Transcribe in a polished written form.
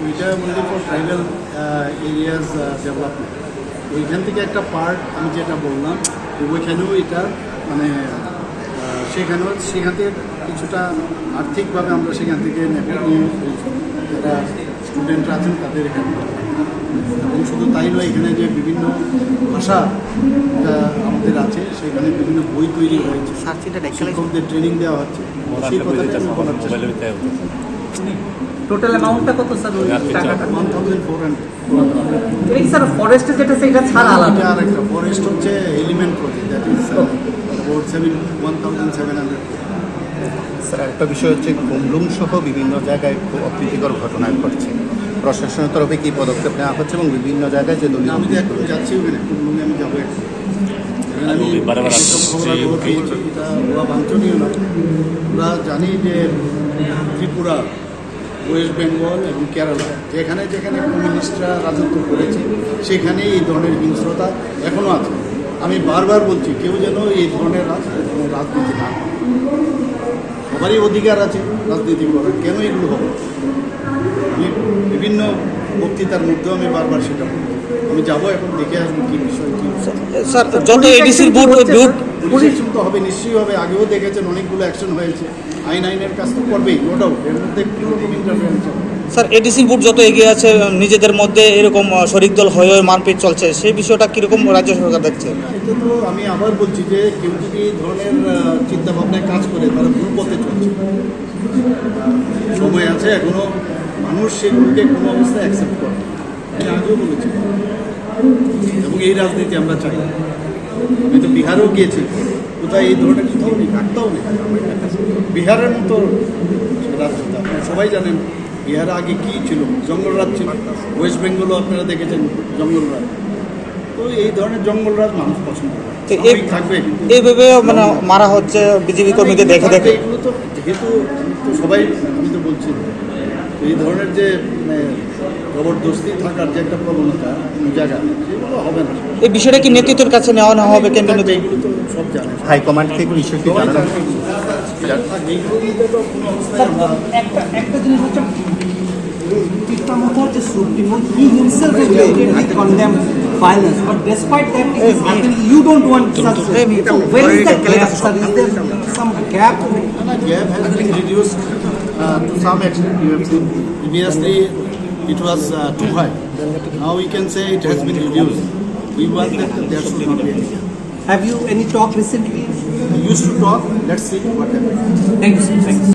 ওইটা মন্দির for tribal areas development, ওইখান থেকে একটা পার্ট আমি যেটা বললাম ওইখানেও এটা মানে সেখান থেকে কিছুটা আর্থিকভাবে আমরা সেখান থেকে নেব, নিয়ে যারা স্টুডেন্টরা আছেন তাদের এখানে, এবং শুধু তাই নয়, এখানে যে বিভিন্ন ভাষা আমাদের আছে সেখানে বিভিন্ন বই তৈরি হয়েছে, শিক্ষকদের ট্রেনিং দেওয়া হচ্ছে, সেই কথাটা বলার চেষ্টা। টোটাল অ্যামাউন্টটা কত স্যার? ওই টাকাটা 1400। স্যার ফরেস্ট যেটা সেটা ছাড়া আলাদা আর একটা ফরেস্ট হচ্ছে element project, that is about 1700। Sir একটা বিষয় হচ্ছে কুমলুং সহ বিভিন্ন জায়গায় খুব অপ্রীতিকর ঘটনা ঘটছে, প্রশাসনের তরফে কী পদক্ষেপ নেওয়া হচ্ছে এবং বিভিন্ন জায়গায় যে দলীয় আমি তো এখন যাচ্ছি ওখানে, কুমলুঙে আমি যাবো এখন। আমি এটা বাঞ্ছনীয় না। আমরা জানি যে ত্রিপুরা, ওয়েস্ট বেঙ্গল এবং কেরালা যেখানে যেখানে কমিউনিস্টরা রাজত্ব করেছে সেখানে এই ধরনের হিংস্রতা এখনও আছে। আমি বারবার বলছি কেউ যেন এই ধরনের রাজনীতি না, সবারই অধিকার আছে রাজনীতি করার, কেন এগুলো হবে? আমি বিভিন্ন বক্তৃতার মধ্যেও আমি বারবার সেটা বলি। আমি যাবো এখন, দেখে আসবো কী বিষয় কী। স্যার যত এডিসির বুট অ্যাকশন তো হবে, নিশ্চয়ই হবে। আগেও দেখেছেন অনেকগুলো অ্যাকশন হয়েছে, আইনের কাজ তো করবেই, নো ডাউট, এর মধ্যে কোনো রকম ইন্টারফারেন্স হবে। স্যার এডিসির বুট যত এগিয়ে আছে, নিজেদের মধ্যে এরকম শরিক দল হয়ে মারপিট চলছে, সেই বিষয়টা কীরকম রাজ্য সরকার দেখছে? এটা তো আমি আবার বলছি যে কেউ যদি এই ধরনের চিন্তাভাবনায় কাজ করে তারা ভুল পথে চলছে। সময় আছে এখনও, মানুষ সেগুলোকে কোনো অবস্থায় অ্যাকসেপ্ট করে। আমি আগেও বলেছি, এবং এই রাজনীতি আমরা চাই। আমি তো বিহারেও গিয়েছি, কোথায় এই ধরনের কোথাও নেই, ডাক্তারও নেই। বিহারের মতো রাজ্যটা আপনারা সবাই জানেন, বিহারে আগে কী ছিল, জঙ্গলরাজ ছিল। ওয়েস্ট বেঙ্গলও আপনারা দেখেছেন জঙ্গলরাজ। তো এই ধরনের জঙ্গলরাজ মানুষ পছন্দ করে, থাকবে। এইভাবে মানে মারা হচ্ছে বিজেপি কর্মীদের দেখে দেখে। এগুলো তো যেহেতু সবাই, আমি তো বলছি এই ধরনের যে মানে জবরদস্তি থাকার যে একটা প্রবণতা জায়গা, সেগুলো হবে না। এই বিষয়টা কি নেতৃত্বের কাছে নেওয়া হবে? কেন এগুলো তো সব জানে, হাইকমান্ড থেকে বিষয়টি জানানো একটা জিনিস হচ্ছে he himself immediately condemned violence, but despite that it is happening, you don't want such. So where is the gap, sir? Is there some gap? Gap has been reduced to some extent. You have seen previously it was too high. Now we can say it has been reduced. We want that there should not be any gap. Have you any talk recently? We used to talk. Let's see what happens. Thank you.